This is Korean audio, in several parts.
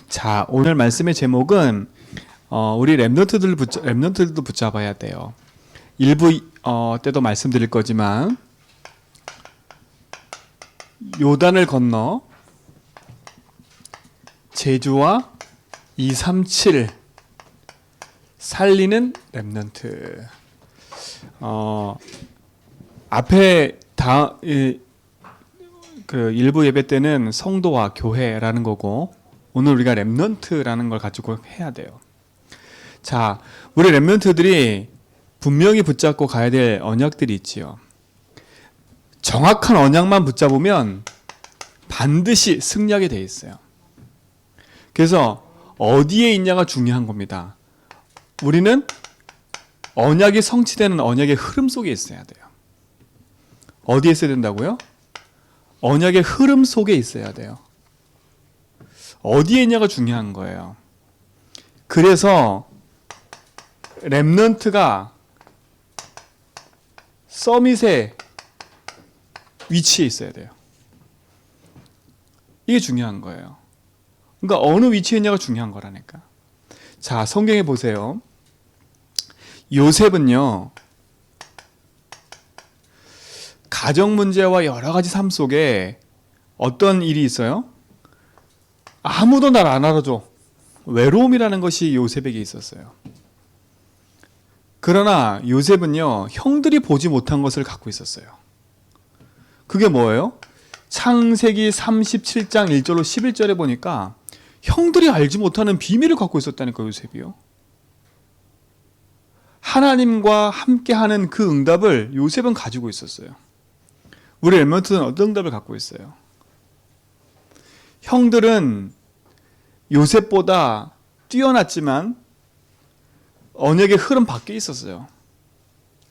자, 오늘 말씀의 제목은 우리 렘넌트들도 붙잡아야 돼요. 일부 때도 말씀드릴 거지만 요단을 건너 제주와 237 살리는 렘넌트. 앞에 그 일부 예배 때는 성도와 교회라는 거고, 오늘 우리가 렘넌트라는 걸 가지고 해야 돼요. 자, 우리 렘넌트들이 분명히 붙잡고 가야 될 언약들이 있지요. 정확한 언약만 붙잡으면 반드시 승리하게 돼 있어요. 그래서 어디에 있냐가 중요한 겁니다. 우리는 언약이 성취되는 언약의 흐름 속에 있어야 돼요. 어디에 있어야 된다고요? 언약의 흐름 속에 있어야 돼요. 어디에 있냐가 중요한 거예요. 그래서 렘넌트가 서밋의 위치에 있어야 돼요. 이게 중요한 거예요. 그러니까 어느 위치에 있냐가 중요한 거라니까. 자, 성경에 보세요. 요셉은요, 가정 문제와 여러 가지 삶 속에 어떤 일이 있어요? 아무도 날 안 알아줘. 외로움이라는 것이 요셉에게 있었어요. 그러나 요셉은요, 형들이 보지 못한 것을 갖고 있었어요. 그게 뭐예요? 창세기 37장 1절로 11절에 보니까 형들이 알지 못하는 비밀을 갖고 있었다니까, 요셉이요. 하나님과 함께하는 그 응답을 요셉은 가지고 있었어요. 우리 렘넌트는 어떤 응답을 갖고 있어요? 형들은 요셉보다 뛰어났지만 언약의 흐름 밖에 있었어요.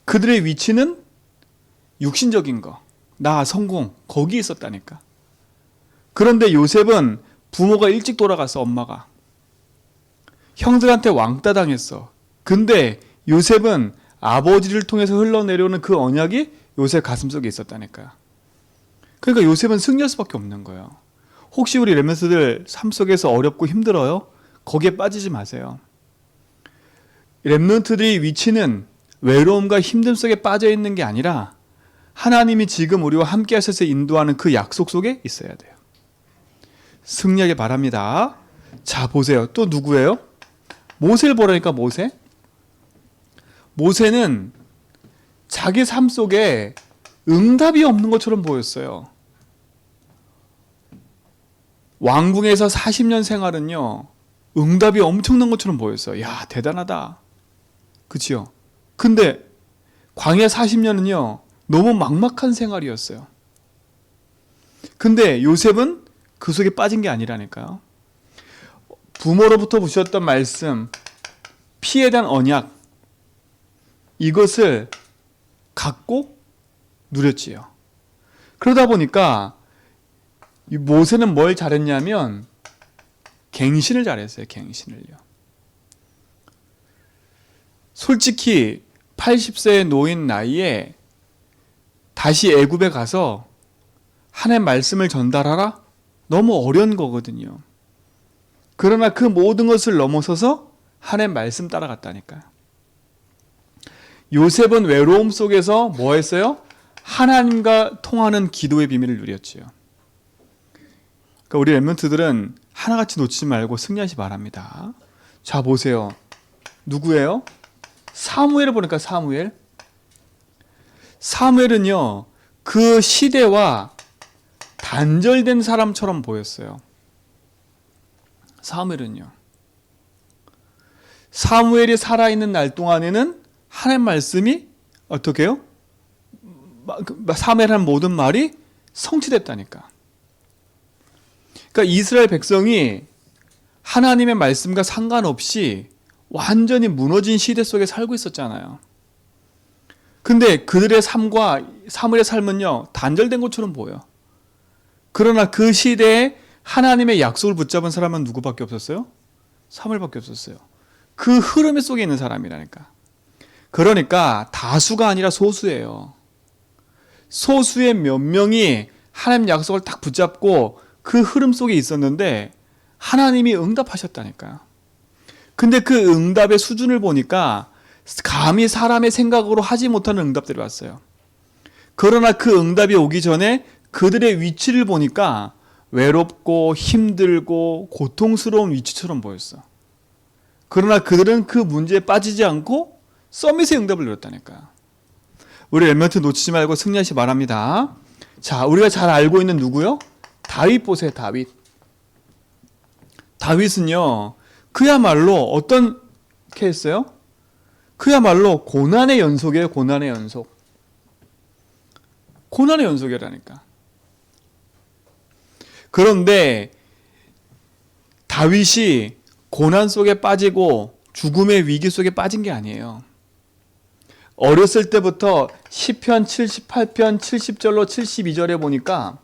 그들의 위치는 육신적인 거, 나 성공, 거기에 있었다니까. 그런데 요셉은 부모가 일찍 돌아가서 엄마가 형들한테 왕따 당했어. 근데 요셉은 아버지를 통해서 흘러내려오는 그 언약이 요셉 가슴속에 있었다니까요. 그러니까 요셉은 승리할 수밖에 없는 거예요. 혹시 우리 렘넌트들 삶 속에서 어렵고 힘들어요? 거기에 빠지지 마세요. 렘넌트들의 위치는 외로움과 힘듦 속에 빠져 있는 게 아니라 하나님이 지금 우리와 함께 하셔서 인도하는 그 약속 속에 있어야 돼요. 승리하길 바랍니다. 자, 보세요. 또 누구예요? 모세를 보라니까. 모세는 자기 삶 속에 응답이 없는 것처럼 보였어요. 왕궁에서 40년 생활은요, 응답이 엄청난 것처럼 보였어요. 야, 대단하다. 그치요? 근데 광야 40년은요, 너무 막막한 생활이었어요. 근데 요셉은 그 속에 빠진 게 아니라니까요. 부모로부터 보셨던 말씀, 피에 대한 언약, 이것을 갖고 누렸지요. 그러다 보니까 이 모세는 뭘 잘했냐면 갱신을 잘했어요. 갱신을요. 솔직히 80세의 노인 나이에 다시 애굽에 가서 하나님의 말씀을 전달하라? 너무 어려운 거거든요. 그러나 그 모든 것을 넘어서서 하나님의 말씀 따라갔다니까요. 요셉은 외로움 속에서 뭐 했어요? 하나님과 통하는 기도의 비밀을 누렸지요. 그러니까 우리 렘넌트들은 하나같이 놓치지 말고 승리하시 바랍니다. 자, 보세요. 누구예요? 사무엘을 보니까 사무엘은요, 그 시대와 단절된 사람처럼 보였어요. 사무엘이 살아있는 날 동안에는 하나님 말씀이 어떻게 해요? 사무엘 한 모든 말이 성취됐다니까. 그러니까 이스라엘 백성이 하나님의 말씀과 상관없이 완전히 무너진 시대 속에 살고 있었잖아요. 근데 그들의 삶과 사무엘의 삶은요, 단절된 것처럼 보여요. 그러나 그 시대에 하나님의 약속을 붙잡은 사람은 누구밖에 없었어요? 사무엘밖에 없었어요. 그 흐름 속에 있는 사람이라니까. 그러니까 다수가 아니라 소수예요. 소수의 몇 명이 하나님 약속을 딱 붙잡고 그 흐름 속에 있었는데 하나님이 응답하셨다니까요. 근데 그 응답의 수준을 보니까 감히 사람의 생각으로 하지 못하는 응답들이 왔어요. 그러나 그 응답이 오기 전에 그들의 위치를 보니까 외롭고 힘들고 고통스러운 위치처럼 보였어. 그러나 그들은 그 문제에 빠지지 않고 서밋의 응답을 누렸다니까요. 우리 렘넌트 놓치지 말고 승리하시 바랍니다. 자, 우리가 잘 알고 있는 누구요? 다윗 보세요. 다윗. 다윗은요, 그야말로 어떻게 했어요? 그야말로 고난의 연속이에요. 고난의 연속. 고난의 연속이라니까. 그런데 다윗이 고난 속에 빠지고 죽음의 위기 속에 빠진 게 아니에요. 어렸을 때부터 시편 78편 70절로 72절에 보니까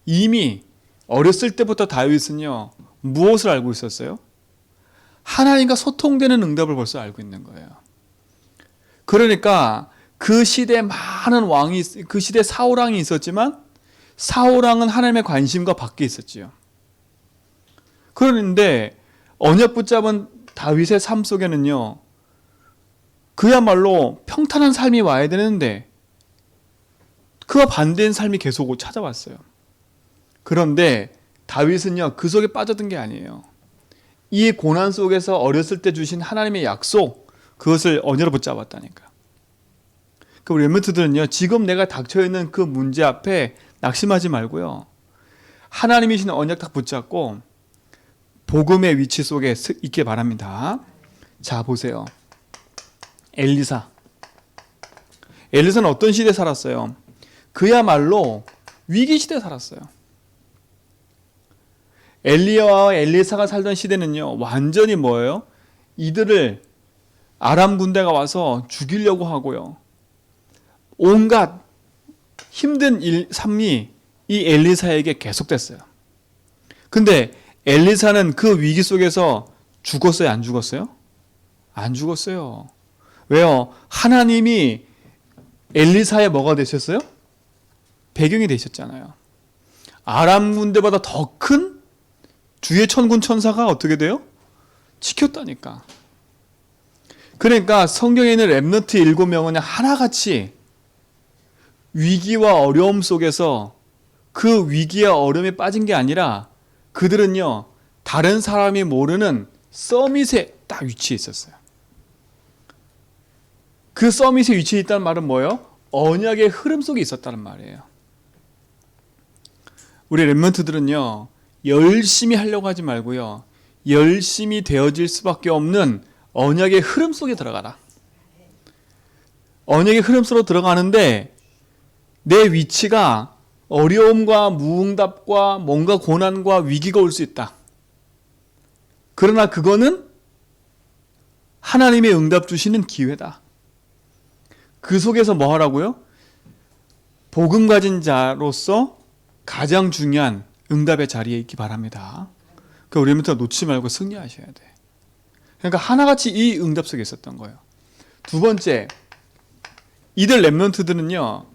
이미 어렸을 때부터 다윗은요, 무엇을 알고 있었어요? 하나님과 소통되는 응답을 벌써 알고 있는 거예요. 그러니까 그 시대에 많은 왕이, 그 시대에 사울왕이 있었지만 사울왕은 하나님의 관심과 밖에 있었지요. 그런데 언약 붙잡은 다윗의 삶 속에는요, 그야말로 평탄한 삶이 와야 되는데 그와 반대인 삶이 계속 찾아왔어요. 그런데 다윗은요, 그 속에 빠져든 게 아니에요. 이 고난 속에서 어렸을 때 주신 하나님의 약속, 그것을 언약으로 붙잡았다니까. 그 우리 렘넌트들은요, 지금 내가 닥쳐있는 그 문제 앞에 낙심하지 말고요, 하나님이 주신 언약 딱 붙잡고 복음의 위치 속에 있게 바랍니다. 자, 보세요. 엘리사는 어떤 시대에 살았어요? 그야말로 위기 시대에 살았어요. 엘리야와 엘리사가 살던 시대는요, 완전히 뭐예요? 이들을 아람 군대가 와서 죽이려고 하고요, 온갖 힘든 삶이 이 엘리사에게 계속됐어요. 근데 엘리사는 그 위기 속에서 죽었어요? 안 죽었어요? 안 죽었어요. 왜요? 하나님이 엘리사의 뭐가 되셨어요? 배경이 되셨잖아요. 아람 군대보다 더 큰 주의 천군 천사가 어떻게 돼요? 지켰다니까. 그러니까 성경에 있는 렘넌트 7명은 하나같이 위기와 어려움 속에서 그 위기와 어려움에 빠진 게 아니라 그들은요, 다른 사람이 모르는 서밋에 딱 위치해 있었어요. 그 서밋에 위치해 있다는 말은 뭐예요? 언약의 흐름 속에 있었다는 말이에요. 우리 렘넌트들은요, 열심히 하려고 하지 말고요, 열심히 되어질 수밖에 없는 언약의 흐름 속에 들어가라. 언약의 흐름 속으로 들어가는데 내 위치가 어려움과 무응답과 뭔가 고난과 위기가 올 수 있다. 그러나 그거는 하나님의 응답 주시는 기회다. 그 속에서 뭐 하라고요? 복음 가진 자로서 가장 중요한 응답의 자리에 있기 바랍니다. 그러니까 우리 멘토가 놓치지 말고 승리하셔야 돼. 그러니까 하나같이 이 응답 속에 있었던 거예요. 두 번째, 이들 렘넌트들은요,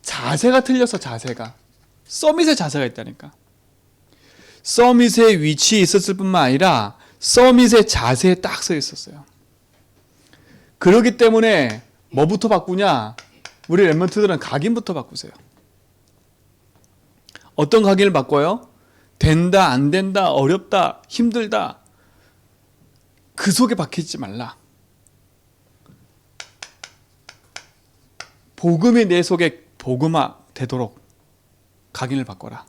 자세가 틀려서 자세가. 서밋의 자세가 있다니까. 서밋의 위치에 있었을 뿐만 아니라 서밋의 자세에 딱 서 있었어요. 그렇기 때문에 뭐부터 바꾸냐? 우리 렘넌트들은 각인부터 바꾸세요. 어떤 각인을 바꿔요? 된다, 안 된다, 어렵다, 힘들다. 그 속에 박혀있지 말라. 복음이 내 속에 복음화 되도록 각인을 바꿔라.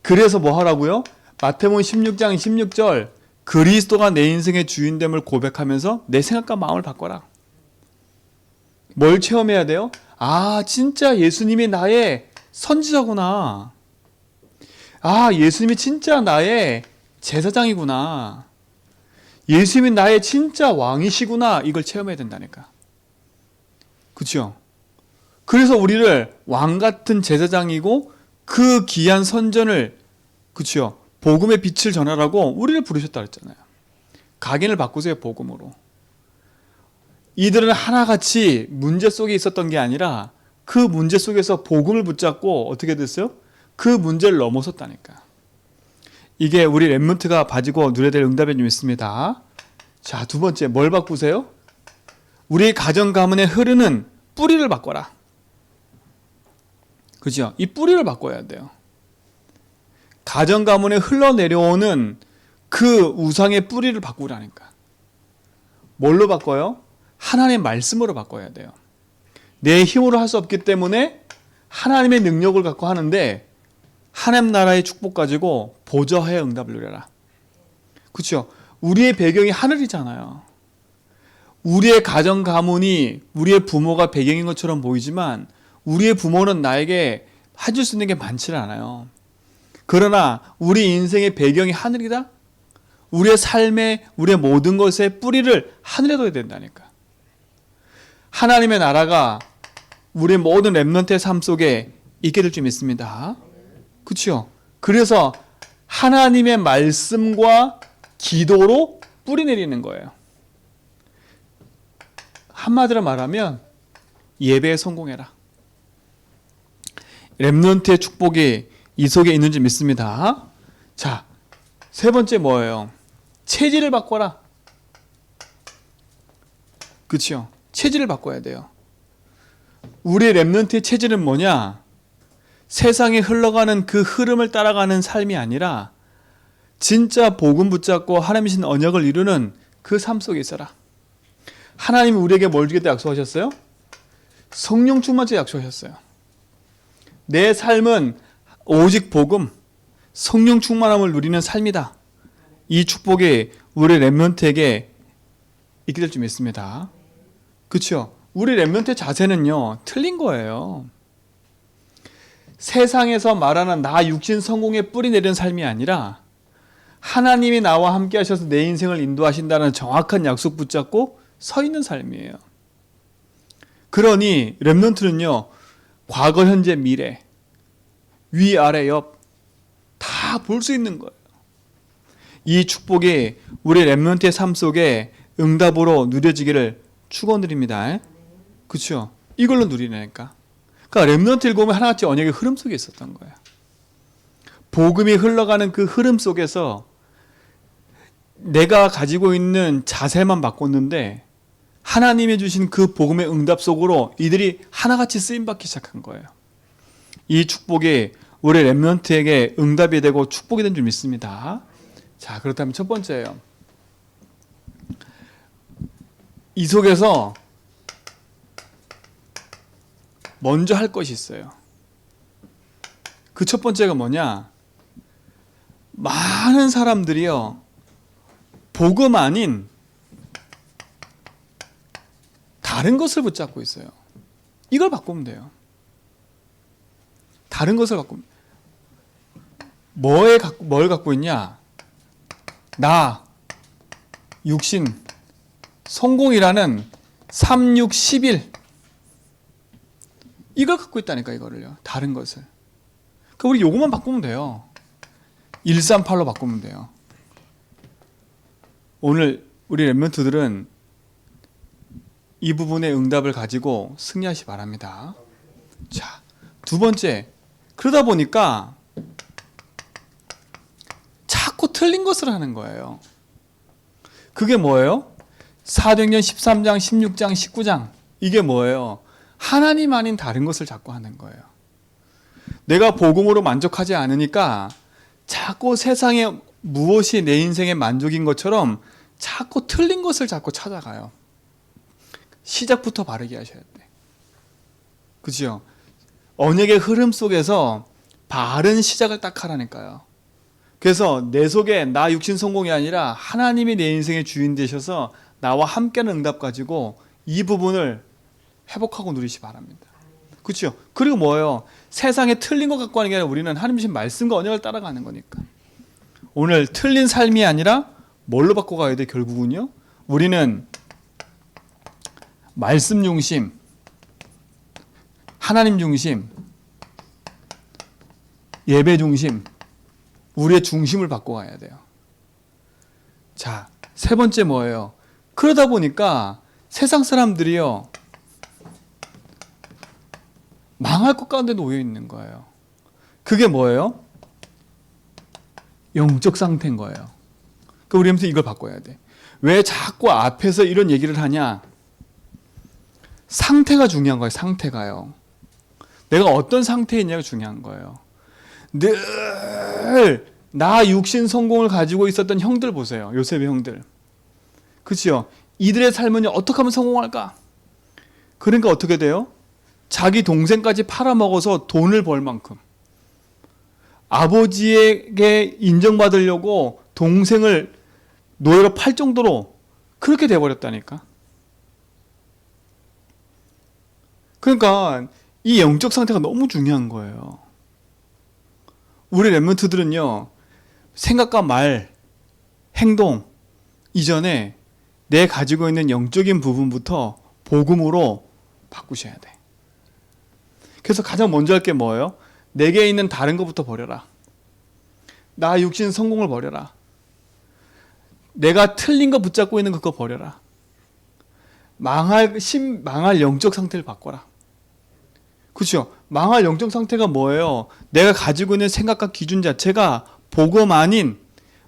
그래서 뭐 하라고요? 마태복음 16장 16절, 그리스도가 내 인생의 주인됨을 고백하면서 내 생각과 마음을 바꿔라. 뭘 체험해야 돼요? 아, 진짜 예수님이 나의 선지자구나. 아, 예수님이 진짜 나의 제사장이구나. 예수님이 나의 진짜 왕이시구나. 이걸 체험해야 된다니까. 그렇죠? 그래서 우리를 왕 같은 제사장이고 그 귀한 선전을, 그렇죠? 복음의 빛을 전하라고 우리를 부르셨다 그랬잖아요. 각인을 바꾸세요, 복음으로. 이들은 하나같이 문제 속에 있었던 게 아니라 그 문제 속에서 복음을 붙잡고 어떻게 됐어요? 그 문제를 넘어섰다니까. 이게 우리 랩런트가 가지고 누려야 될 응답이 좀 있습니다. 자, 두 번째 뭘 바꾸세요? 우리 가정 가문에 흐르는 뿌리를 바꿔라. 그죠? 이 뿌리를 바꿔야 돼요. 가정 가문에 흘러내려오는 그 우상의 뿌리를 바꾸라니까. 뭘로 바꿔요? 하나님의 말씀으로 바꿔야 돼요. 내 힘으로 할 수 없기 때문에 하나님의 능력을 갖고 하는데 하나님 나라의 축복 가지고 보좌하여 응답을 누려라. 그렇죠? 우리의 배경이 하늘이잖아요. 우리의 가정 가문이 우리의 부모가 배경인 것처럼 보이지만 우리의 부모는 나에게 해줄 수 있는 게 많지는 않아요. 그러나 우리 인생의 배경이 하늘이다? 우리의 삶에 우리의 모든 것의 뿌리를 하늘에 둬야 된다니까. 하나님의 나라가 우리 모든 렘넌트의 삶 속에 있게 될 줄 믿습니다. 그렇죠? 그래서 하나님의 말씀과 기도로 뿌리 내리는 거예요. 한마디로 말하면 예배에 성공해라. 렘넌트의 축복이 이 속에 있는지 믿습니다. 자, 세 번째 뭐예요? 체질을 바꿔라. 그렇죠? 체질을 바꿔야 돼요. 우리 렘넌트의 체질은 뭐냐? 세상에 흘러가는 그 흐름을 따라가는 삶이 아니라 진짜 복음 붙잡고 하나님이신 언약을 이루는 그 삶 속에 있어라. 하나님이 우리에게 뭘 주겠다 약속하셨어요? 성령 충만죄 약속하셨어요. 내 삶은 오직 복음, 성령 충만함을 누리는 삶이다. 이 축복이 우리 렘넌트에게 있게 될 줄 믿습니다. 그렇죠? 우리 렘넌트의 자세는요, 틀린 거예요. 세상에서 말하는 나 육신 성공에 뿌리 내리는 삶이 아니라 하나님이 나와 함께 하셔서 내 인생을 인도하신다는 정확한 약속 붙잡고 서 있는 삶이에요. 그러니 렘넌트는요, 과거, 현재, 미래, 위, 아래, 옆 다 볼 수 있는 거예요. 이 축복이 우리 렘넌트의 삶 속에 응답으로 누려지기를 축원드립니다. 그렇죠? 이걸로 누리니까. 그러니까 렘넌트 일곱은 하나같이 언약의 흐름 속에 있었던 거예요. 복음이 흘러가는 그 흐름 속에서 내가 가지고 있는 자세만 바꿨는데 하나님이 주신 그 복음의 응답 속으로 이들이 하나같이 쓰임받기 시작한 거예요. 이 축복이 우리 렘넌트에게 응답이 되고 축복이 된 줄 믿습니다. 자, 그렇다면 첫 번째예요. 이 속에서 먼저 할 것이 있어요. 그 첫 번째가 뭐냐? 많은 사람들이요, 복음 아닌 다른 것을 붙잡고 있어요. 이걸 바꾸면 돼요. 다른 것을 바꾸면. 뭘 갖고 있냐? 나, 육신, 성공이라는 3, 6, 11 이걸 갖고 있다니까, 이거를요. 다른 것을. 그러니까 우리 요것만 바꾸면 돼요. 138로 바꾸면 돼요. 오늘 우리 렘넌트들은 이 부분의 응답을 가지고 승리하시 바랍니다. 자, 두 번째. 그러다 보니까 자꾸 틀린 것을 하는 거예요. 그게 뭐예요? 사도행전 13장, 16장, 19장. 이게 뭐예요? 하나님 아닌 다른 것을 자꾸 하는 거예요. 내가 복음으로 만족하지 않으니까 자꾸 세상에 무엇이 내 인생의 만족인 것처럼 자꾸 틀린 것을 자꾸 찾아가요. 시작부터 바르게 하셔야 돼. 그죠? 언약의 흐름 속에서 바른 시작을 딱 하라니까요. 그래서 내 속에 나 육신 성공이 아니라 하나님이 내 인생의 주인 되셔서 나와 함께하는 응답 가지고 이 부분을 회복하고 누리시 바랍니다. 그렇죠? 그리고 뭐예요? 세상에 틀린 것 갖고 하는 게 아니라 우리는 하나님 주신 말씀과 언약을 따라가는 거니까. 오늘 틀린 삶이 아니라 뭘로 바꿔가야 돼? 결국은요, 우리는 말씀 중심, 하나님 중심, 예배 중심, 우리의 중심을 바꿔가야 돼요. 자, 세 번째 뭐예요? 그러다 보니까 세상 사람들이요, 망할 것 가운데 놓여 있는 거예요. 그게 뭐예요? 영적 상태인 거예요. 그러니까 우리 하면서 이걸 바꿔야 돼. 왜 자꾸 앞에서 이런 얘기를 하냐? 상태가 중요한 거예요. 상태가요. 내가 어떤 상태에 있냐가 중요한 거예요. 늘 나 육신 성공을 가지고 있었던 형들 보세요. 요셉의 형들. 그렇죠? 이들의 삶은 어떻게 하면 성공할까? 그러니까 어떻게 돼요? 자기 동생까지 팔아먹어서 돈을 벌 만큼 아버지에게 인정받으려고 동생을 노예로 팔 정도로 그렇게 돼버렸다니까. 그러니까 이 영적 상태가 너무 중요한 거예요. 우리 렘넌트들은요, 생각과 말, 행동 이전에 내 가지고 있는 영적인 부분부터 복음으로 바꾸셔야 돼. 그래서 가장 먼저 할 게 뭐예요? 내게 있는 다른 것부터 버려라. 나 육신 성공을 버려라. 내가 틀린 거 붙잡고 있는 그거 버려라. 망할 영적 상태를 바꿔라. 그렇죠? 망할 영적 상태가 뭐예요? 내가 가지고 있는 생각과 기준 자체가 복음 아닌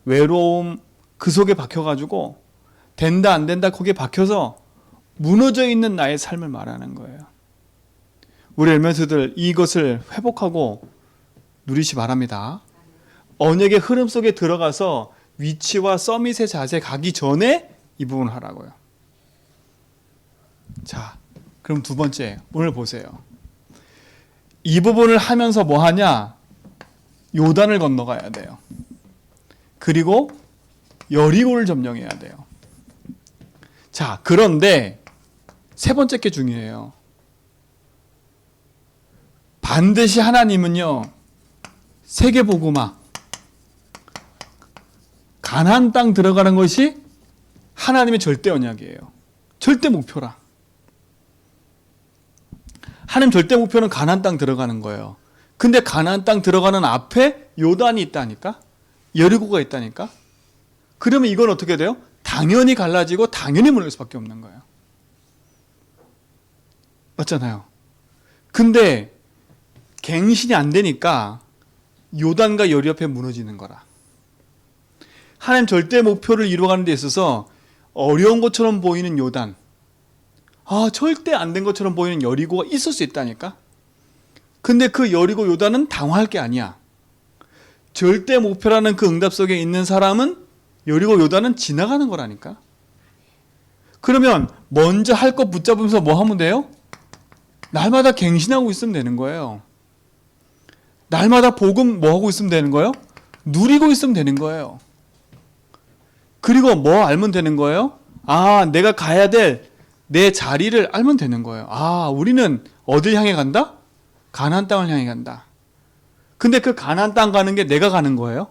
외로움 그 속에 박혀가지고 된다 안 된다 거기에 박혀서 무너져 있는 나의 삶을 말하는 거예요. 우리 렘넌트들 이것을 회복하고 누리시 바랍니다. 언약의 흐름 속에 들어가서 위치와 서밋의 자세 가기 전에 이 부분을 하라고요. 자, 그럼 두 번째 오늘 보세요. 이 부분을 하면서 뭐 하냐? 요단을 건너가야 돼요. 그리고 여리고를 점령해야 돼요. 자, 그런데 세 번째 게 중요해요. 반드시 하나님은요, 세계복음화, 가나안 땅 들어가는 것이 하나님의 절대 언약이에요. 절대 목표라. 하나님 절대 목표는 가나안 땅 들어가는 거예요. 근데 가나안 땅 들어가는 앞에 요단이 있다니까? 여리고가 있다니까? 그러면 이건 어떻게 돼요? 당연히 갈라지고 당연히 무너질 수밖에 없는 거예요. 맞잖아요. 근데 갱신이 안 되니까 요단과 여리 옆에 무너지는 거라. 하나님 절대 목표를 이루어가는 데 있어서 어려운 것처럼 보이는 요단, 절대 안 된 것처럼 보이는 여리고가 있을 수 있다니까? 근데 그 여리고 요단은 당황할 게 아니야. 절대 목표라는 그 응답 속에 있는 사람은 여리고 요단은 지나가는 거라니까? 그러면 먼저 할 것 붙잡으면서 뭐 하면 돼요? 날마다 갱신하고 있으면 되는 거예요. 날마다 복음 뭐 하고 있으면 되는 거예요? 누리고 있으면 되는 거예요. 그리고 뭐 알면 되는 거예요? 내가 가야 될 내 자리를 알면 되는 거예요. 우리는 어딜 향해 간다? 가나안 땅을 향해 간다. 근데 그 가나안 땅 가는 게 내가 가는 거예요?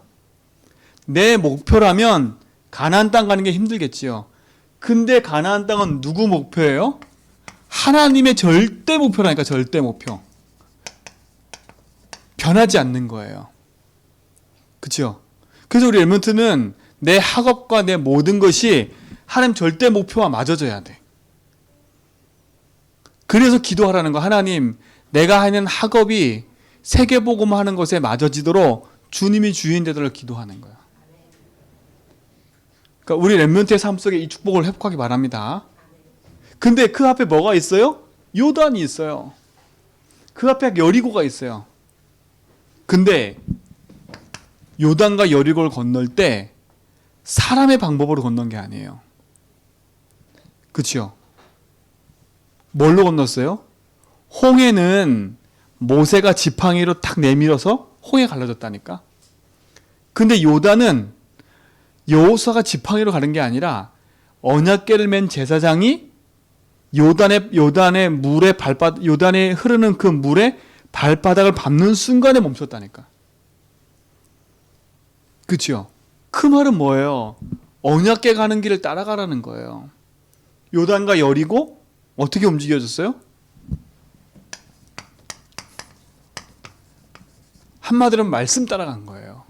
내 목표라면 가나안 땅 가는 게 힘들겠지요. 근데 가나안 땅은 누구 목표예요? 하나님의 절대 목표라니까. 절대 목표. 변하지 않는 거예요. 그렇죠? 그래서 우리 렘넌트는 내 학업과 내 모든 것이 하나님 절대 목표와 맞아져야 돼. 그래서 기도하라는 거. 하나님, 내가 하는 학업이 세계복음 하는 것에 맞아지도록 주님이 주인 되도록 기도하는 거야. 그러니까 우리 렘넌트의 삶 속에 이 축복을 회복하기 바랍니다. 근데 그 앞에 뭐가 있어요? 요단이 있어요. 그 앞에 여리고가 있어요. 근데 요단과 여리고를 건널 때 사람의 방법으로 건넌 게 아니에요. 그렇죠? 뭘로 건넜어요? 홍해는 모세가 지팡이로 탁 내밀어서 홍해 갈라졌다니까. 근데 요단은 여호수아가 지팡이로 가는 게 아니라 언약궤를 맨 제사장이 요단의 물에 요단에 흐르는 그 물에 발바닥을 밟는 순간에 멈췄다니까. 그렇죠? 그 말은 뭐예요? 언약궤 가는 길을 따라가라는 거예요. 요단과 여리고 어떻게 움직여졌어요? 한마디로 말씀 따라간 거예요.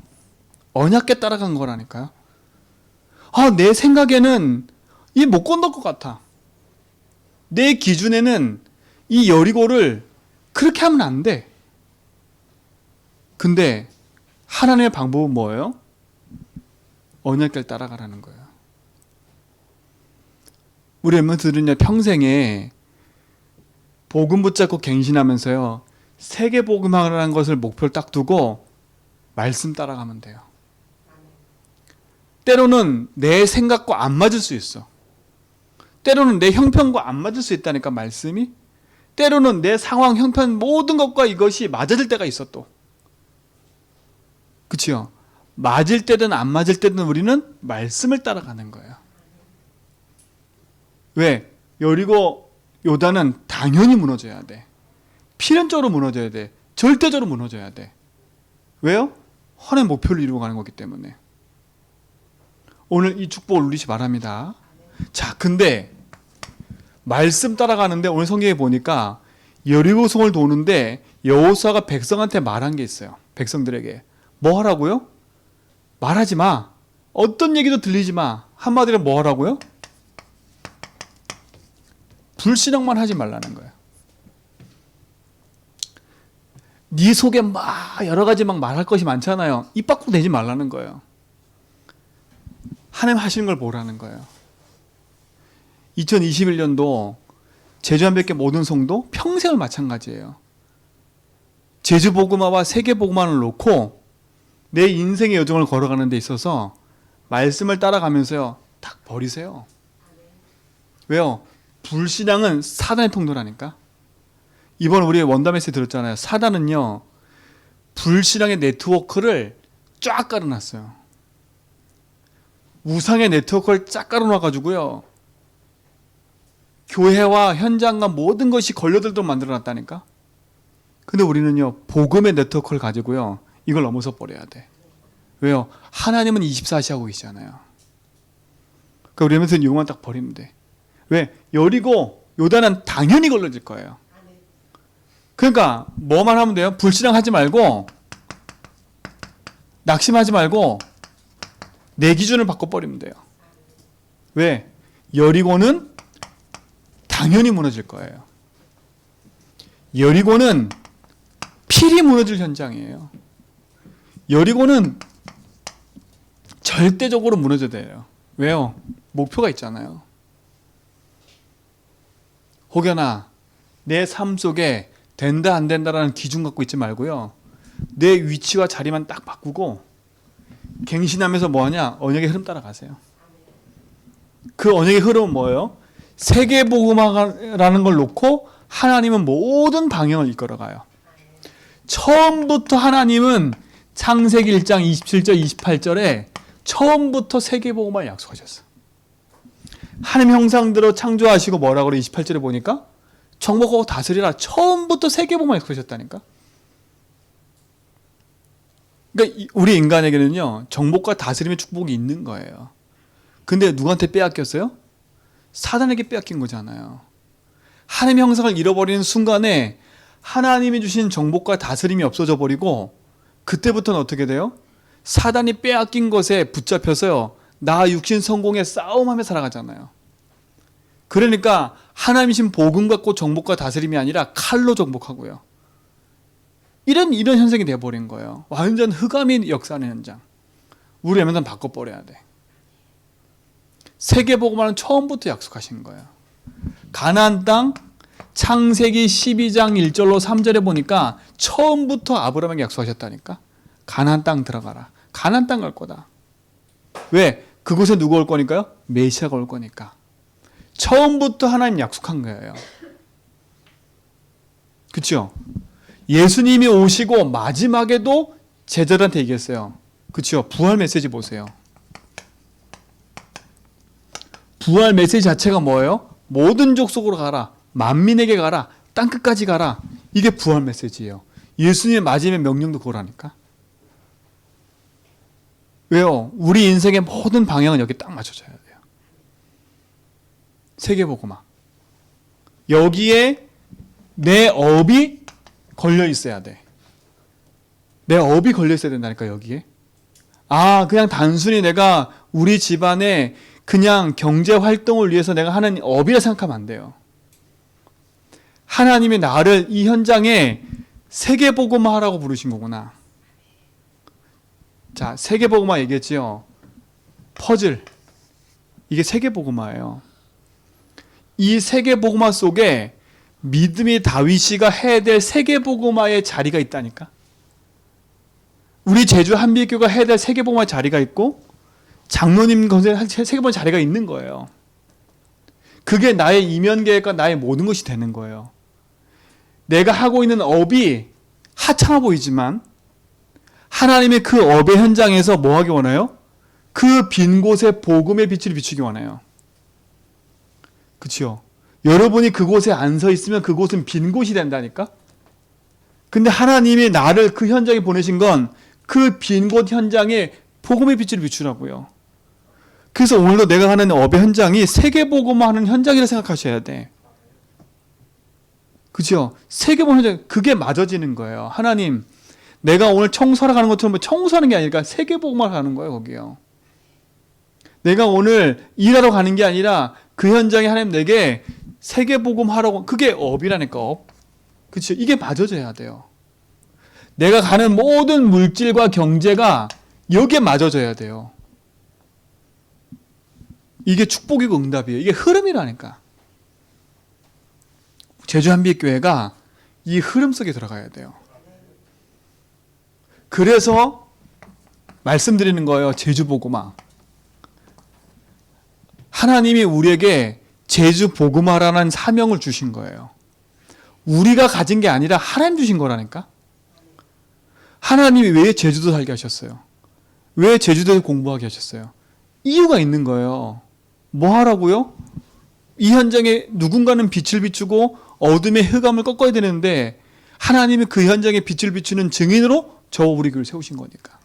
언약궤 따라간 거라니까요. 내 생각에는 이 못 건널 것 같아. 내 기준에는 이 여리고를 그렇게 하면 안 돼. 근데 하나님의 방법은 뭐예요? 언약궤를 따라가라는 거예요. 우리 멤버들은요 평생에 복음 붙잡고 갱신하면서요 세계복음화라는 것을 목표를 딱 두고 말씀 따라가면 돼요. 때로는 내 생각과 안 맞을 수 있어. 때로는 내 형편과 안 맞을 수 있다니까 말씀이. 때로는 내 상황, 형편 모든 것과 이것이 맞을 때가 있어 또. 그치요? 맞을 때든 안 맞을 때든 우리는 말씀을 따라가는 거예요. 왜? 여리고 요단은 당연히 무너져야 돼. 필연적으로 무너져야 돼. 절대적으로 무너져야 돼. 왜요? 하나님의 목표를 이루고 가는 거기 때문에. 오늘 이 축복을 누리시 바랍니다. 자, 근데 말씀 따라가는데 오늘 성경에 보니까 여리고성을 도는데 여호수아가 백성한테 말한 게 있어요. 백성들에게. 뭐 하라고요? 말하지 마. 어떤 얘기도 들리지 마. 한마디로 뭐 하라고요? 불신앙만 하지 말라는 거예요. 네 속에 막 여러 가지 막 말할 것이 많잖아요. 입 밖으로 내지 말라는 거예요. 하나님 하시는 걸 보라는 거예요. 2021년도 제주한백개 모든 성도 평생을 마찬가지예요. 제주복음화와 세계복음화를 놓고 내 인생의 여정을 걸어가는 데 있어서 말씀을 따라가면서요 딱 버리세요. 왜요? 불신앙은 사단의 통로라니까. 이번 우리 원담 메시지 들었잖아요. 사단은요 불신앙의 네트워크를 쫙 깔아놨어요. 우상의 네트워크를 쫙 깔아놔가지고요 교회와 현장과 모든 것이 걸려들도록 만들어놨다니까. 근데 우리는요 복음의 네트워크를 가지고요 이걸 넘어서 버려야 돼. 왜요? 하나님은 24시 하고 계시잖아요. 그러니까 우리 하면서 이것만 딱 버리면 돼. 왜? 여리고 요단은 당연히 걸려질 거예요. 그러니까 뭐만 하면 돼요? 불신앙하지 말고 낙심하지 말고 내 기준을 바꿔버리면 돼요. 왜? 여리고는 당연히 무너질 거예요. 여리고는 필히 무너질 현장이에요. 여리고는 절대적으로 무너져야 돼요. 왜요? 목표가 있잖아요. 혹여나 내 삶 속에 된다 안 된다라는 기준 갖고 있지 말고요. 내 위치와 자리만 딱 바꾸고 갱신하면서 뭐하냐? 언약의 흐름 따라가세요. 그 언약의 흐름은 뭐예요? 세계복음화라는 걸 놓고 하나님은 모든 방향을 이끌어가요. 처음부터 하나님은 창세기 1장 27절 28절에 처음부터 세계복음화를 약속하셨어요. 하나님 형상대로 창조하시고 뭐라고 그래? 28절에 보니까 정복하고 다스리라. 처음부터 세계복음화 약속하셨다니까. 그러니까 우리 인간에게는요 정복과 다스림의 축복이 있는 거예요. 근데 누구한테 빼앗겼어요? 사단에게 빼앗긴 거잖아요. 하나님의 형상을 잃어버리는 순간에 하나님이 주신 정복과 다스림이 없어져 버리고 그때부터는 어떻게 돼요? 사단이 빼앗긴 것에 붙잡혀서요 나 육신 성공에 싸움하며 살아가잖아요. 그러니까 하나님이신 복음 갖고 정복과 다스림이 아니라 칼로 정복하고요. 이런 현상이 되어버린 거예요. 완전 흑암이 역사하는 현장. 우리 에면은 바꿔버려야 돼. 세계복음화는 처음부터 약속하신 거예요. 가나안 땅 창세기 12장 1절로 3절에 보니까 처음부터 아브라함에게 약속하셨다니까. 가나안 땅 들어가라. 가나안 땅 갈 거다. 왜? 그곳에 누가 올 거니까요? 메시아가 올 거니까. 처음부터 하나님 약속한 거예요. 그렇죠? 예수님이 오시고 마지막에도 제자들한테 얘기했어요. 그렇죠? 부활 메시지 보세요. 부활 메시지 자체가 뭐예요? 모든 족속으로 가라. 만민에게 가라. 땅끝까지 가라. 이게 부활 메시지예요. 예수님의 마지막 명령도 그거라니까. 왜요? 우리 인생의 모든 방향은 여기 딱 맞춰져야 돼요. 세계복음화. 여기에 내 업이 걸려 있어야 돼. 내 업이 걸려 있어야 된다니까 여기에. 그냥 단순히 내가 우리 집안에 그냥 경제 활동을 위해서 내가 하는 업이라 생각하면 안 돼요. 하나님이 나를 이 현장에 세계복음화하라고 부르신 거구나. 자, 세계복음화 얘기했지요. 퍼즐. 이게 세계복음화예요. 이 세계복음화 속에 믿음의 다윗이가 해야 될 세계복음화의 자리가 있다니까. 우리 제주 한빛교가 해야 될 세계복음화 자리가 있고 장로님 건설에 세계복음화 자리가 있는 거예요. 그게 나의 이면계획과 나의 모든 것이 되는 거예요. 내가 하고 있는 업이 하찮아 보이지만 하나님의 그 업의 현장에서 뭐 하기 원해요? 그 빈 곳에 복음의 빛을 비추기 원해요. 그렇죠? 여러분이 그곳에 안 서 있으면 그곳은 빈 곳이 된다니까? 근데 하나님이 나를 그 현장에 보내신 건 그 빈 곳 현장에 복음의 빛을 비추라고요. 그래서 오늘도 내가 하는 업의 현장이 세계복음화하는 현장이라 생각하셔야 돼. 그죠? 세계복음 현장, 그게 맞아지는 거예요. 하나님, 내가 오늘 청소하러 가는 것처럼 청소하는 게 아니라 세계복음화를 가는 거예요, 거기요. 내가 오늘 일하러 가는 게 아니라 그 현장에 하나님 내게 세계복음하라고, 그게 업이라니까, 업. 그렇죠? 이게 맞아져야 돼요. 내가 가는 모든 물질과 경제가 여기에 맞아져야 돼요. 이게 축복이고 응답이에요. 이게 흐름이라니까. 제주 한빛교회가 이 흐름 속에 들어가야 돼요. 그래서 말씀드리는 거예요. 제주복음화. 하나님이 우리에게 제주복음화라는 사명을 주신 거예요. 우리가 가진 게 아니라 하나님 주신 거라니까. 하나님이 왜 제주도 살게 하셨어요? 왜 제주도에서 공부하게 하셨어요? 이유가 있는 거예요. 뭐 하라고요? 이 현장에 누군가는 빛을 비추고 어둠의 흑암을 꺾어야 되는데 하나님이 그 현장에 빛을 비추는 증인으로 저 우리 교회를 세우신 거니까.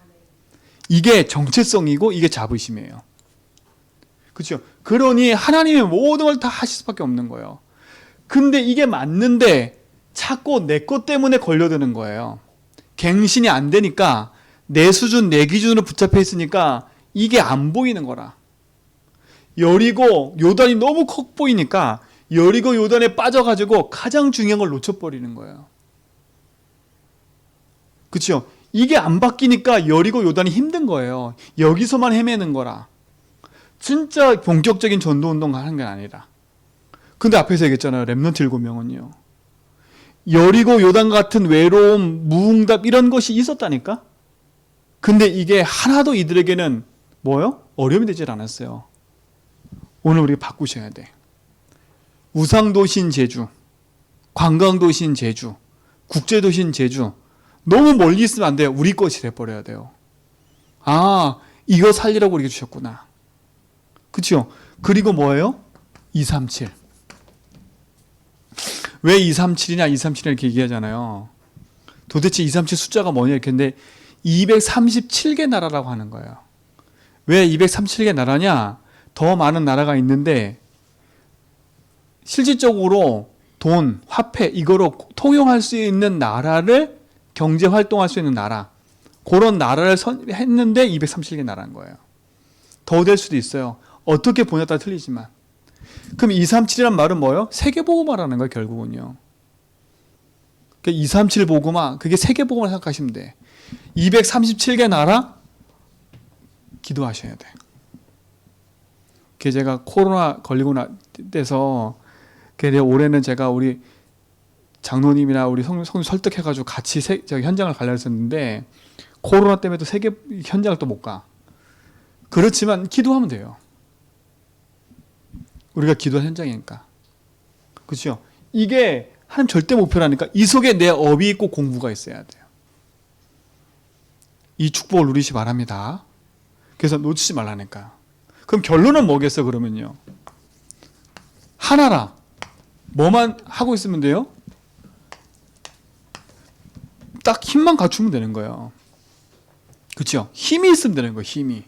이게 정체성이고 이게 자부심이에요. 그렇죠? 그러니 하나님의 모든 걸 다 하실 수밖에 없는 거예요. 근데 이게 맞는데 자꾸 내 것 때문에 걸려드는 거예요. 갱신이 안 되니까 내 수준, 내 기준으로 붙잡혀 있으니까 이게 안 보이는 거라. 여리고 요단이 너무 커 보이니까 여리고 요단에 빠져가지고 가장 중요한 걸 놓쳐버리는 거예요. 그렇죠? 이게 안 바뀌니까 여리고 요단이 힘든 거예요. 여기서만 헤매는 거라. 진짜 본격적인 전도운동 하는 게 아니라. 근데 앞에서 얘기했잖아요. 렘넌트 7명은요. 여리고 요단 같은 외로움, 무응답 이런 것이 있었다니까? 근데 이게 하나도 이들에게는 뭐요? 어려움이 되질 않았어요. 오늘 우리가 바꾸셔야 돼. 우상도시인 제주, 관광도시인 제주, 국제도시인 제주, 너무 멀리 있으면 안 돼요. 우리 것이 돼버려야 돼요. 아, 이거 살리라고 우리에게 주셨구나. 그렇죠? 그리고 뭐예요? 237. 왜 237이냐 237이냐 이렇게 얘기하잖아요. 도대체 237 숫자가 뭐냐 이렇게 했는데 237개 나라라고 하는 거예요. 왜 237개 나라냐? 더 많은 나라가 있는데 실질적으로 돈, 화폐 이거로 통용할 수 있는 나라를 경제 활동할 수 있는 나라, 그런 나라를 했는데 237개 나라인 거예요. 더 될 수도 있어요. 어떻게 보냐에 따라 틀리지만. 그럼 237이란 말은 뭐예요? 세계복음화라는 거예요, 결국은요. 237 복음화, 그게 세계복음화 생각하시면 돼. 237개 나라 기도하셔야 돼. 그게 제가 코로나 걸리고 나서 올해는 제가 우리 장로님이나 우리 성도 설득해가지고 같이 현장을 가려 했었는데 코로나 때문에 또 세계 현장을 또 못 가. 그렇지만 기도하면 돼요. 우리가 기도한 현장이니까. 그렇죠? 이게 하나님 절대 목표라니까. 이 속에 내 업이 있고 공부가 있어야 돼요. 이 축복을 누리시 바랍니다. 그래서 놓치지 말라니까. 그럼 결론은 뭐겠어 그러면요? 하나라. 뭐만 하고 있으면 돼요? 딱 힘만 갖추면 되는 거예요. 그렇죠? 힘이 있으면 되는 거예요. 힘이.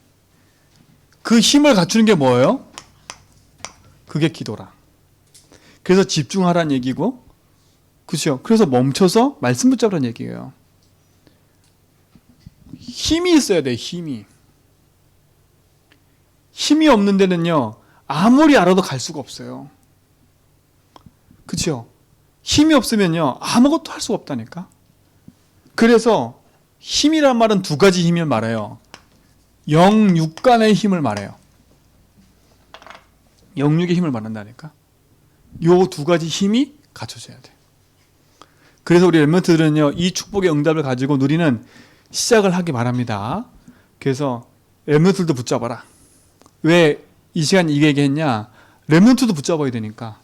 그 힘을 갖추는 게 뭐예요? 그게 기도라. 그래서 집중하라는 얘기고, 그렇죠? 그래서 멈춰서 말씀 붙잡으라는 얘기예요. 힘이 있어야 돼. 힘이. 힘이 없는 데는요, 아무리 알아도 갈 수가 없어요. 그렇죠? 힘이 없으면요, 아무것도 할 수가 없다니까. 그래서 힘이란 말은 두 가지 힘을 말해요. 영육간의 힘을 말해요. 영육의 힘을 말한다니까. 요 두 가지 힘이 갖춰져야 돼. 그래서 우리 렘넌트들은요, 이 축복의 응답을 가지고 누리는 시작을 하기 바랍니다. 그래서 렘넌트들도 붙잡아라. 왜 이 시간 이 얘기했냐? 렘넌트도 붙잡아야 되니까.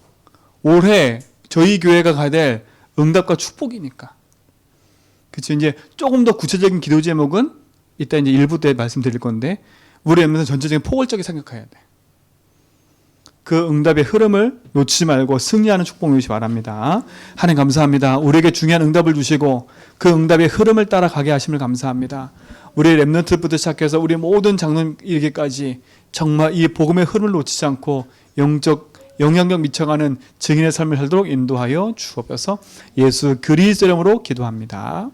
올해 저희 교회가 가야 될 응답과 축복이니까. 그치? 이제 조금 더 구체적인 기도 제목은 이따 이제 1부 때 말씀드릴 건데, 우리 렘넌트 전체적인 포괄적인 생각해야 돼. 그 응답의 흐름을 놓치지 말고 승리하는 축복 누리시 바랍니다. 하나님 감사합니다. 우리에게 중요한 응답을 주시고 그 응답의 흐름을 따라가게 하심을 감사합니다. 우리 렘넌트부터 시작해서 우리 모든 장로에게까지 정말 이 복음의 흐름을 놓치지 않고 영적 영향력 미쳐가는 증인의 삶을 살도록 인도하여 주옵소서. 예수 그리스도 이름으로 기도합니다.